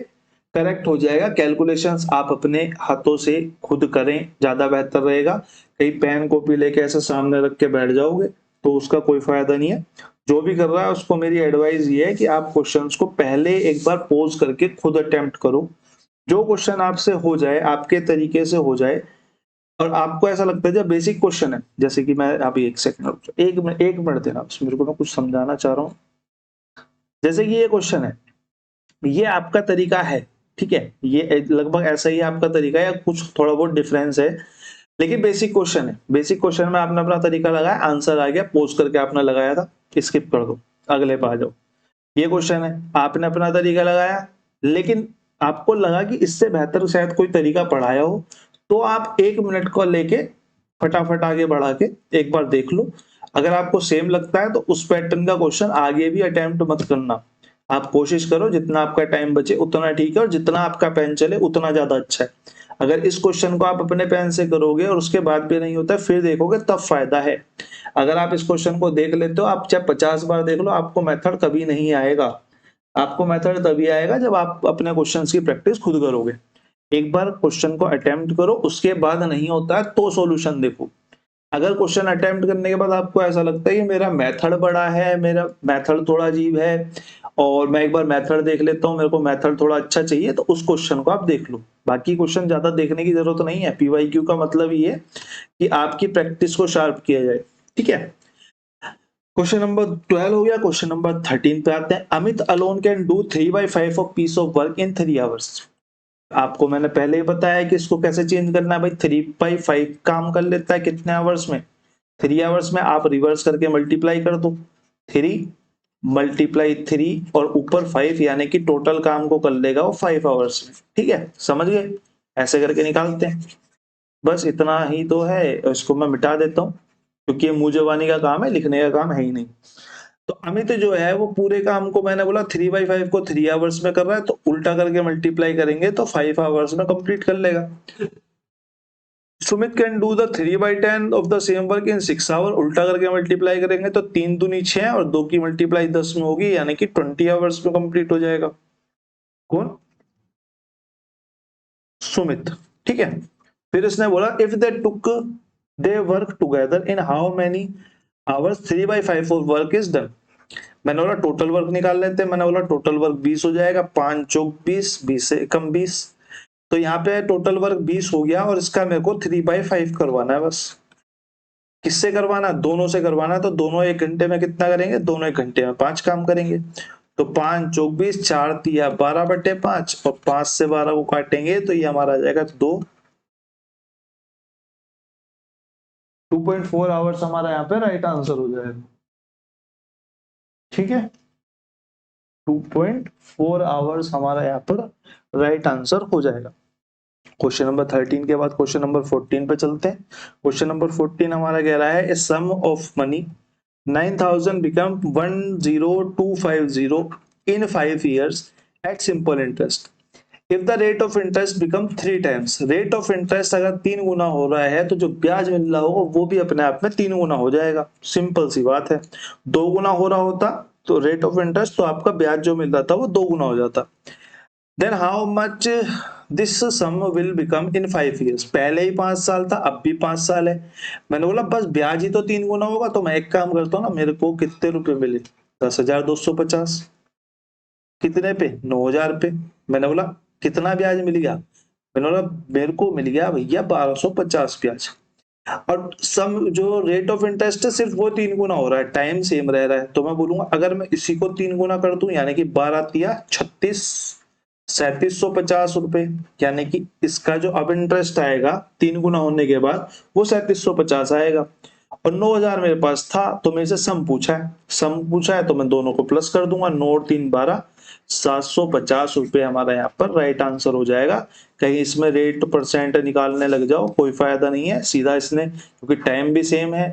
करेक्ट हो जाएगा। कैलकुलेशंस आप अपने हाथों से खुद करें, ज्यादा बेहतर रहेगा। कहीं पेन कॉपी लेके ऐसे सामने रख के बैठ जाओगे तो उसका कोई फायदा नहीं है। जो भी कर रहा है उसको मेरी एडवाइस ये है कि आप क्वेश्चंस को पहले एक बार पोज करके खुद अटेम्प्ट करो। जो क्वेश्चन आपसे हो जाए, आपके तरीके से हो जाए और आपको ऐसा लगता है जब बेसिक क्वेश्चन है, जैसे कि मैं अभी एक सेकंड एक मिनट देना, मेरे को मैं कुछ समझाना चाह रहा हूँ। जैसे कि ये क्वेश्चन है, ये आपका तरीका है, ठीक है, ये लगभग ऐसा ही आपका तरीका है या कुछ थोड़ा बहुत डिफरेंस है, लेकिन बेसिक क्वेश्चन है। बेसिक क्वेश्चन में आपने अपना तरीका लगाया, आंसर आ गया, पोज करके आपने लगाया था, स्किप कर दो, अगले पे आ जाओ। ये क्वेश्चन है, आपने अपना तरीका लगाया, लेकिन आपको लगा कि इससे बेहतर शायद कोई तरीका पढ़ाया हो, तो आप 1 मिनट को लेके फटाफट आगे बढ़ा के एक बार देख लो। अगर आपको सेम लगता है तो उस पैटर्न का क्वेश्चन आगे भी अटेम्प्ट मत करना। आप कोशिश करो जितना आपका टाइम बचे उतना ठीक है, और जितना आपका पेन चले उतना ज्यादा अच्छा है। अगर इस क्वेश्चन को आप अपने पेन से करोगे और उसके बाद भी नहीं होता फिर देखोगे तब फायदा है। अगर आप इस क्वेश्चन को देख लेते हो, आप चाहे 50 बार देख लो, आपको मेथड कभी नहीं आएगा। आपको मेथड तभी आएगा जब आप अपने क्वेश्चंस की प्रैक्टिस खुद करोगे। एक बार क्वेश्चन को अटेम्प्ट करो, उसके बाद नहीं होता है तो सॉल्यूशन देखो। अगर क्वेश्चन अटेम्प्ट करने के बाद आपको ऐसा लगता है कि मेरा मेथड बड़ा है, मेरा मेथड थोड़ा अजीब है और मैं एक बार मेथड देख लेता हूँ, मेरे को मेथड थोड़ा अच्छा चाहिए, तो उस क्वेश्चन को आप देख लो। बाकी क्वेश्चन ज्यादा देखने की जरूरत नहीं है। पीवाईक्यू का मतलब ये है कि आपकी प्रैक्टिस को शार्प किया जाए, ठीक है। क्वेश्चन नंबर 12 हो गया। क्वेश्चन नंबर 13 पे आते हैं। Amit alone can do 3/5 of peace of work in 3 hours. आपको मैंने पहले ही बताया कि इसको कैसे चेंज करना है भाई। 3/5 काम कर लेता है कितने आवर्स में, 3 आवर्स में। आप रिवर्स करके मल्टीप्लाई कर दो, 3 मल्टीप्लाई 3 और ऊपर 5, यानी कि टोटल काम को कर लेगा वो 5 आवर्स में, ठीक है, समझ गए। ऐसे करके निकालते हैं, बस इतना ही तो है। इसको मैं मिटा देता हूँ क्योंकि ये मुंह जबानी का काम है, लिखने का काम है ही नहीं। तो अमित जो है वो पूरे काम को, मैंने बोला 3/5 को 3 आवर्स में कर रहा है, तो उल्टा करके मल्टीप्लाई करेंगे तो 5 आवर्स में कंप्लीट कर लेगा। Sumit can do the 3/10 of the same work in 6 hour. उल्टा करके मल्टीप्लाई करेंगे तो 3 दूनी 6 और 2 की मल्टीप्लाई 10 में होगी, यानी कि 20 आवर्स में कंप्लीट हो जाएगा। कौन सुमित, ठीक है। फिर इसने बोला if they took they work together in how many hours 3/5 of work is done. मैंने बोला टोटल वर्क निकाल लेते हैं, मैंने बोला टोटल वर्क 20 हो जाएगा, 5 चौक 20, 20 से कम 20, तो यहाँ पे टोटल वर्क 20 हो गया और इसका मेरे को 3/5 करवाना है बस। किससे करवाना, दोनों से करवाना है, तो दोनों 1 घंटे में कितना करेंगे, दोनों 1 घंटे में 5 काम करेंगे, तो 5 चौक 20, 4 तिया 12/5 और 5 से 12 को काटेंगे तो ये हमारा आ जाएगा 2.4 आवर्स हमारा यहाँ पे राइट आंसर हो जाएगा, ठीक है। 2.4 आवर्स हमारा यहाँ पर राइट आंसर हो जाएगा। क्वेश्चन नंबर 13 के बाद क्वेश्चन नंबर 14 पे चलते हैं। क्वेश्चन नंबर 14 हमारा कह रहा है a sum of money 9,000 become 10250 in 5 years at simple interest. If the rate of interest become 3 times, rate of interest अगर 3 गुना हो रहा है तो जो ब्याज मिल रहा होगा वो भी अपने आप में 3 गुना हो जाएगा। सिंपल सी बात है, 2 गुना हो रहा होता तो रेट ऑफ इंटरेस्ट, तो आपका ब्याज जो मिल रहा था वो 2 गुना हो जाता। Then how much this sum will become in 5 years, पहले ही 5 साल था, अब भी 5 साल है। मैंने बोला बस ब्याज ही तो 3 गुना होगा, तो मैं एक काम करता हूँ ना, मेरे को कितने रुपए मिले, 10,250, कितने पे, 9,000 पे। मैंने बोला कितना ब्याज मिल गया, मैंने बोला मेरे को मिल गया भैया 1250 ब्याज। और सम जो रेट ऑफ इंटरेस्ट है सिर्फ वो 3 गुना हो रहा है, टाइम सेम रह रहा है, तो मैं बोलूंगा अगर मैं इसी को 3 गुना कर दूं यानी कि 12 तिया 36, 3750 रुपए, यानी कि इसका जो अब इंटरेस्ट आएगा 3 गुना होने के बाद वो 3750 आएगा। और 9,000 मेरे पास था तो मेरे से सम पूछा है तो मैं दोनों को प्लस कर दूंगा, 9 और 3 12, 750 रुपए हमारा यहाँ पर राइट आंसर हो जाएगा। कहीं इसमें रेट परसेंट निकालने लग जाओ कोई फायदा नहीं है, सीधा इसने, क्योंकि टाइम भी सेम है,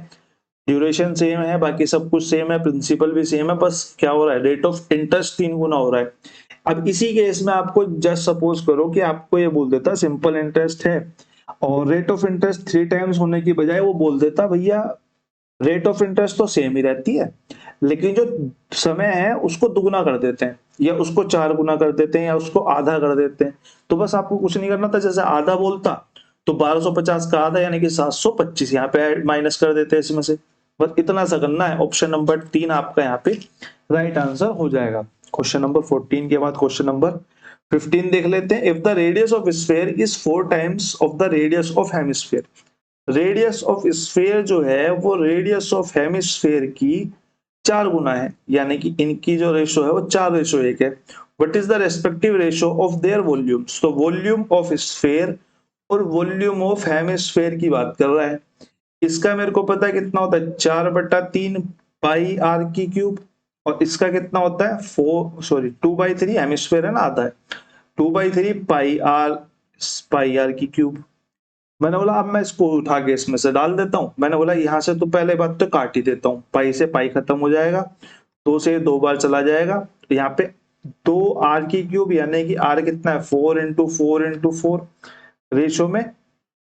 ड्यूरेशन सेम है, बाकी सब कुछ सेम है, प्रिंसिपल भी सेम है, बस क्या हो रहा है, रेट ऑफ इंटरेस्ट 3 गुना हो रहा है। अब इसी केस में आपको जस्ट सपोज करो कि आपको ये बोल देता सिंपल इंटरेस्ट है और रेट ऑफ इंटरेस्ट 3 टाइम्स होने की बजाय वो बोल देता भैया रेट ऑफ इंटरेस्ट तो सेम ही रहती है लेकिन जो समय है उसको दुगुना कर देते हैं या उसको 4 गुना कर देते हैं या उसको आधा कर देते हैं। तो बस आपको कुछ नहीं करना था, जैसे आधा बोलता तो 1250 का आधा यानी कि 725 यहाँ पे माइनस कर देते हैं इसमें से, बस इतना सा करना है। ऑप्शन नंबर 3 आपका यहाँ पे राइट आंसर हो जाएगा। क्वेश्चन नंबर 14 के बाद क्वेश्चन नंबर 15 देख लेते हैं। If the radius of sphere is 4 times of the radius of hemisphere, radius of sphere जो है वो रेडियस ऑफ हेमिस्फीयर की 4 गुना है, यानी कि इनकी जो रेशो है वो 4:1 है। What is the respective ratio of their volumes, तो वॉल्यूम ऑफ स्फीयर और वॉल्यूम ऑफ हेमिस्फीयर की बात कर रहा है। इसका मेरे को पता है कितना होता है, 4/3 पाई आर की क्यूब, और इसका कितना होता है 2/3, हेमिस्फीयर है ना आधा है, 2/3 पाई आर की क्यूब। मैंने बोला अब मैं इसको उठा के इसमें से डाल देता हूँ, मैंने बोला यहाँ से तो पहले बात तो काट ही देता हूँ, पाई से पाई खत्म हो जाएगा, 2 से 2 बार चला जाएगा, तो यहाँ पे 2 आर की क्यूब यानी कि आर कितना है 4 × 4 × 4 रेशो में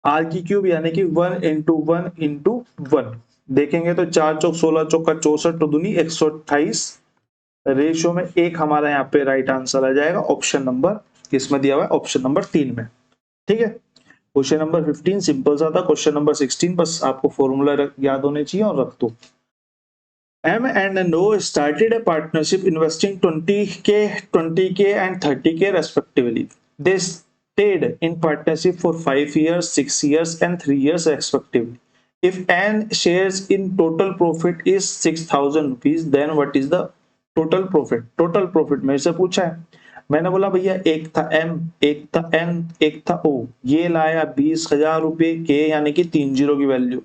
आर की क्यूब यानी कि 1 × 1 × 1 देखेंगे तो 4 चौक 16 चौका 64 तो दूनी 128 रेशो में 1 हमारा यहाँ पे राइट आंसर आ जाएगा ऑप्शन नंबर, किसमें दिया हुआ है ऑप्शन नंबर 3 में, ठीक है। क्वेश्चन नंबर 15 सिंपल सा था। क्वेश्चन नंबर 16 बस आपको फॉर्मूला याद होने चाहिए और रख दो। M and No started a partnership investing 20K and 30K respectively. They stayed in partnership for 5 years, 6 years and 3 years respectively. If N shares in total profit is 6,000 rupees, then what is the total profit? Total profit मेरे से पूछा है, मैंने बोला भैया एक था M, एक था N, एक था O, ये लाया 20,000 रुपए के यानी कि 3 जीरो की वैल्यू,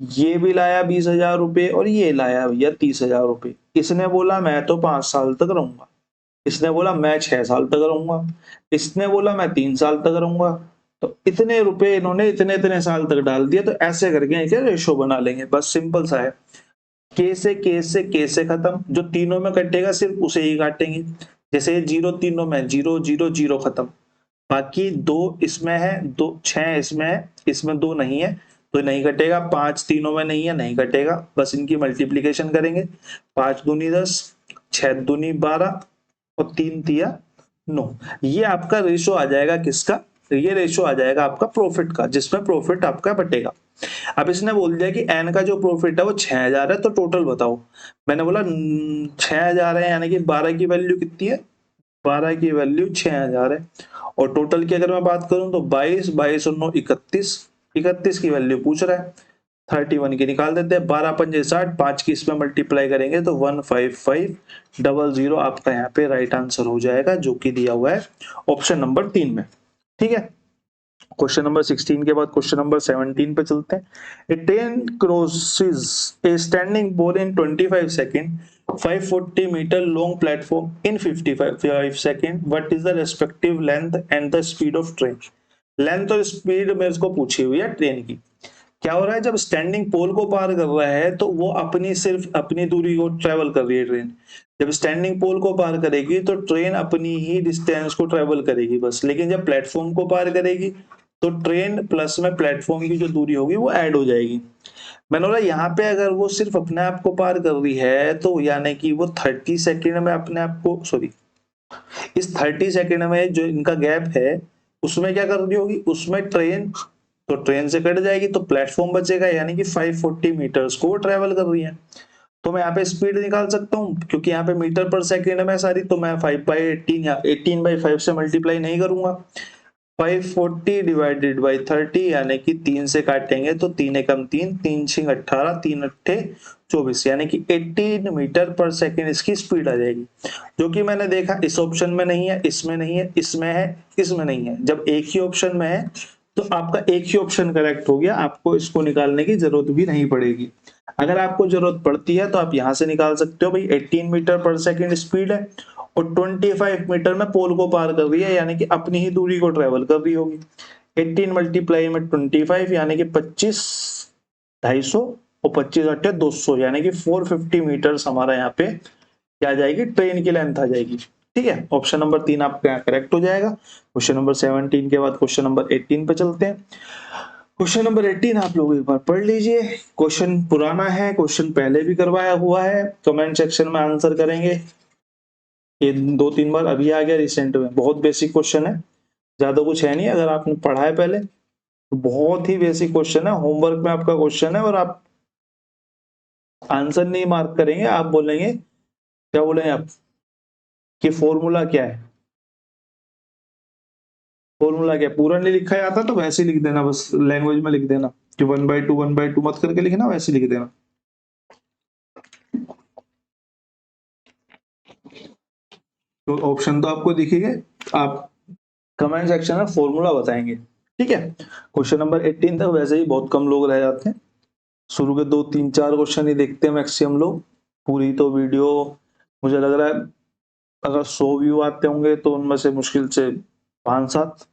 ये भी लाया 20,000 रुपए और ये लाया भैया 30,000 रुपए। इसने बोला मैं तो 5 साल तक रहूंगा, इसने बोला मैं 6 साल तक रहूंगा, इसने बोला मैं 3 साल तक रहूंगा, तो इतने रुपए इन्होंने इतने इतने साल तक डाल दिया, तो ऐसे करके इनके रेशो बना लेंगे, बस सिंपल सा है। के से खत्म, जो तीनों में कटेगा सिर्फ उसे ही काटेंगे, जैसे 0 तीनों में 0 0 0 खत्म, बाकी 2 इसमें है 2 6 इसमें है, इसमें 2 नहीं है तो नहीं कटेगा, 5 तीनों में नहीं है नहीं कटेगा, बस इनकी मल्टीप्लीकेशन करेंगे, 5 दूनी 10, 6 दूनी 12 और 3 तिया 9, ये आपका रेशो आ जाएगा किसका, ये रेशियो आ जाएगा आपका प्रॉफिट का, जिसमें प्रॉफिट आपका बटेगा। अब इसने बोल दिया कि एन का जो प्रॉफिट है वो 6000 है, तो टोटल बताओ। मैंने बोला 6000 है, यानी कि 12 की वैल्यू कितनी है, 12 की वैल्यू 6000 है। और टोटल की अगर मैं बात करूं तो 22, 22 और 9 31, 31 की वैल्यू पूछ रहा है, 31 की निकाल देते हैं, 12 पंजे 60, 5 की इसमें मल्टीप्लाई करेंगे तो 15500 आपका यहाँ पे राइट आंसर हो जाएगा, जो कि दिया हुआ है ऑप्शन नंबर 3 में। ठीक है, क्वेश्चन नंबर 16 के बाद क्वेश्चन नंबर 17 पे चलते हैं। A train crosses a standing pole in 25 second, 540 metre long platform in 55 second, what is the respective length and the speed of train. Length और स्पीड मेरे को पूछी हुई है ट्रेन की। क्या हो रहा है, जब स्टैंडिंग पोल को पार कर रहा है तो वो अपनी सिर्फ अपनी दूरी को ट्रेवल कर रही है ट्रेन। जब स्टैंडिंग पोल को पार करेगी तो ट्रेन अपनी ही डिस्टेंस को ट्रेवल करेगी बस। लेकिन जब प्लेटफॉर्म को पार करेगी तो ट्रेन प्लस में प्लेटफॉर्म की जो दूरी होगी वो ऐड हो जाएगी। मैंने बोला यहाँ पे अगर वो सिर्फ अपने आप को पार कर रही है तो यानी कि वो 30 सेकेंड में अपने आप को, सॉरी, इस 30 सेकेंड में जो इनका गैप है उसमें क्या कर रही होगी, उसमें ट्रेन, तो ट्रेन से कट जाएगी तो प्लेटफॉर्म बचेगा, यानी कि 540 मीटर्स को ट्रेवल कर रही है। तो मैं यहाँ पे स्पीड निकाल सकता हूँ, क्योंकि यहाँ पे मीटर पर सेकेंड में सारी, तो मैं 5/18 या 18/5 से मल्टीप्लाई नहीं करूंगा। 540 डिवाइडेड बाई 30 यानी कि 3 से काटेंगे तो 3 एकम 3, 3 6 18, 3 अट्ठे 24, यानी कि 18 मीटर पर सेकेंड इसकी स्पीड आ जाएगी। जो कि मैंने देखा इस ऑप्शन में नहीं है, इसमें नहीं है, इसमें है, इसमें नहीं है। जब एक ही ऑप्शन में है तो आपका एक ही ऑप्शन करेक्ट हो गया, आपको इसको निकालने की जरूरत भी नहीं पड़ेगी। अगर आपको जरूरत पड़ती है तो आप यहां से निकाल सकते हो भाई, 18 मीटर पर सेकेंड स्पीड है और 25 मीटर में पोल को पार कर रही है, यानी कि अपनी ही दूरी को ट्रेवल कर रही होगी। 18 मल्टीप्लाई में 25 यानी कि 25, 250 और 25 अट्ठे 200, यानी कि 450 मीटर हमारा यहाँ पे क्या आ जाएगी, ट्रेन की लेंथ आ जाएगी। ठीक है, ऑप्शन नंबर 3 आपका यहाँ करेक्ट हो जाएगा। क्वेश्चन नंबर 17 के बाद क्वेश्चन नंबर 18 पे चलते हैं। क्वेश्चन नंबर 18 आप लोग एक बार पढ़ लीजिए। क्वेश्चन पुराना है, क्वेश्चन पहले भी करवाया हुआ है, कमेंट सेक्शन में आंसर करेंगे। ये 2-3 बार अभी आ गया रिसेंट में, बहुत बेसिक क्वेश्चन है, ज्यादा कुछ है नहीं। अगर आपने पढ़ा है पहले तो बहुत ही बेसिक क्वेश्चन है, होमवर्क में आपका क्वेश्चन है, और आप आंसर नहीं मार्क करेंगे, आप बोलेंगे, क्या बोलेंगे आप, कि फॉर्मूला क्या है। फॉर्मूला क्या, पूरा नहीं लिखा आता तो वैसे ही लिख देना, बस लैंग्वेज में लिख देना कि 1/2 मत करके लिखना, वैसे लिख देना। तो ऑप्शन तो आपको दिखेंगे, आप कमेंट सेक्शन में फॉर्मूला बताएंगे। ठीक है, क्वेश्चन नंबर 18 तक वैसे ही बहुत कम लोग रह जाते हैं, शुरू के 2-3-4 क्वेश्चन ही देखते हैं मैक्सिमम लोग, पूरी तो वीडियो मुझे लग रहा है अगर 100 व्यू आते होंगे तो उनमें से मुश्किल से 5-7,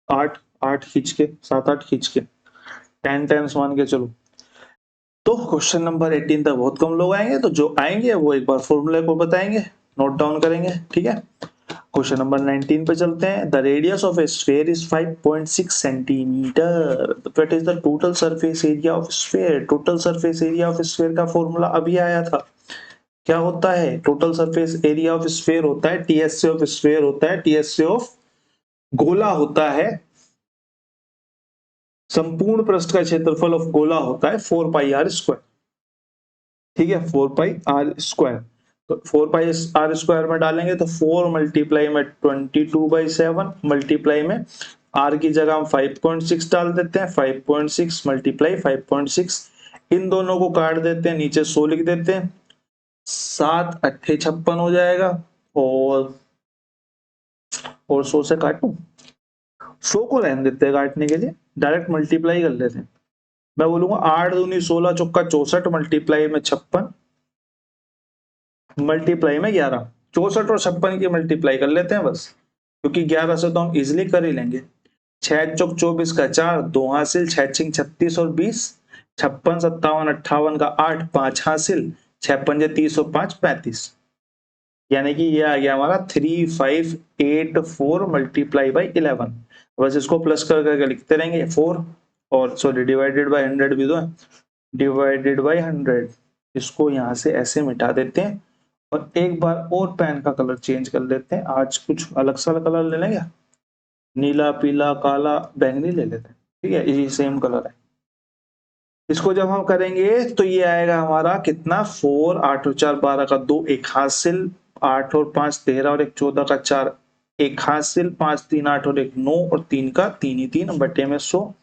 8 खींच के, 7-8 खींच के, 10 टाइम्स मान के चलो। तो क्वेश्चन नंबर 18 तक बहुत कम लोग आएंगे, तो जो आएंगे वो एक बार फॉर्मूले को बताएंगे, नोट डाउन करेंगे। ठीक है, क्वेश्चन नंबर 19 पे चलते हैं। The radius of A sphere is 5.6 centimetre, what is the total surface area of sphere. Total surface area of sphere का फॉर्मूला अभी आया था, क्या होता है, total surface area of sphere होता है टीएसए ऑफ स्फीयर होता है, टीएसए ऑफ गोला होता है, संपूर्ण पृष्ठ का क्षेत्रफल ऑफ गोला होता है 4πr²। ठीक है, 4πr², तो 4πr² में डालेंगे तो 4 मल्टीप्लाई में 22/7 मल्टीप्लाई में r की जगह हम 5.6 डाल देते हैं, 5.6 मल्टीप्लाई 5.6, इन दोनों को काट देते हैं, नीचे 100 लिख देते हैं, 7 अट्ठे 56 हो जाएगा, और 100 से काटूं, 100 को रहने देते हैं काटने के लिए, डायरेक्ट मल्टीप्लाई कर लेते हैं। मैं बोलूंगा 8 दूनी 16 चौका 64 मल्टीप्लाई में 56 मल्टीप्लाई में 11, 64 और 56 की मल्टीप्लाई कर लेते हैं बस, क्योंकि 11 से तो हम इजिली कर ही लेंगे। 6 चौक 24 का 4, 2 हासिल, 6 छिंग 36 और 20, 56 57 58 का 8, 5 हासिल, 6 पंजे 30 और 5 35, यानी कि ये आ गया हमारा 3584 मल्टीप्लाई बाई 11। बस इसको प्लस कर करके लिखते रहेंगे 4, और सॉरी डिवाइडेड बाई 100 भी दो, डिवाइडेड बाई 100, इसको यहाँ से ऐसे मिटा देते हैं, और एक बार और पेन का कलर चेंज कर लेते हैं, आज कुछ अलग सा कलर ले लेंगे, नीला, पीला, काला, बैंगनी ले लेते हैं, ठीक है, ये सेम कलर है। इसको जब हम करेंगे तो ये आएगा हमारा कितना, 4, 8 और 4 12 का 2, एक हासिल, 8 और 5 13 और एक 14 का 4, एक हासिल, 5 3 8 और एक 9 और 3 का 3 ही 3 बटे में 100,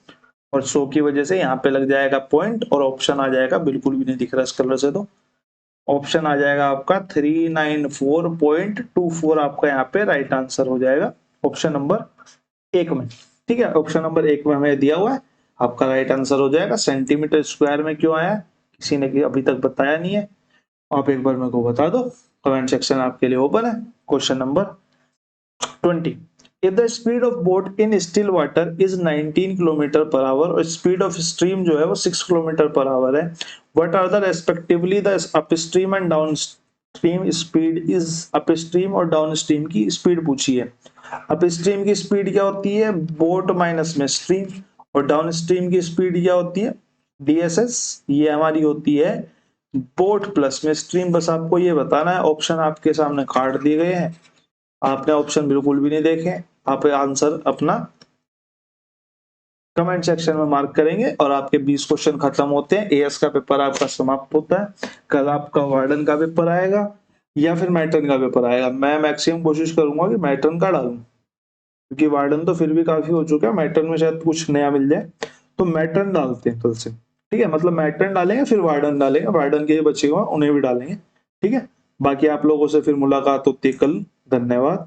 और 100 की वजह से यहाँ पे लग जाएगा पॉइंट, और ऑप्शन आ जाएगा, बिल्कुल भी नहीं दिख रहा इस कलर से, तो ऑप्शन आ जाएगा आपका 394.24, आपका यहाँ पे राइट आंसर हो जाएगा ऑप्शन नंबर 1 में। ठीक है, ऑप्शन नंबर 1 में हमें दिया हुआ है, आपका राइट आंसर हो जाएगा। सेंटीमीटर स्क्वायर में क्यों आया, किसी ने अभी तक बताया नहीं है, आप एक बार मेरे को बता दो, कमेंट सेक्शन आपके लिए ओपन है। Question number 20, if the speed of boat in still water is 19 kilometre per hour और स्पीड ऑफ स्ट्रीम जो है वो 6 किलोमीटर पर आवर है, what are the respectively the upstream and downstream speed is, upstream और downstream की speed पूछी है। Upstream की स्पीड क्या होती है, बोट माइनस में स्ट्रीम, और डाउनस्ट्रीम की स्पीड क्या होती है, डीएसएस, ये हमारी होती है बोट प्लस में स्ट्रीम। बस आपको ये बताना है, ऑप्शन आपके सामने काट दिए गए हैं, आपने ऑप्शन बिल्कुल भी नहीं देखे, आप आंसर अपना कमेंट सेक्शन में मार्क करेंगे और आपके 20 क्वेश्चन खत्म होते हैं। एएस का पेपर आपका समाप्त होता है। कल आपका वार्डन का पेपर आएगा या फिर मैट्रन का पेपर आएगा। मैं मैक्सिमम कोशिश करूंगा कि मैट्रन का डालूं, क्योंकि वार्डन तो फिर भी काफी हो चुका है, मैट्रन में शायद कुछ नया मिल जाए, तो मैट्रन डालते हैं कल से। ठीक है, मतलब मैट्रन डालेंगे फिर वार्डन डालेंगे, वार्डन के बचे हुए उन्हें भी डालेंगे। ठीक है, बाकी आप लोगों से फिर मुलाकात होती है कल। धन्यवाद।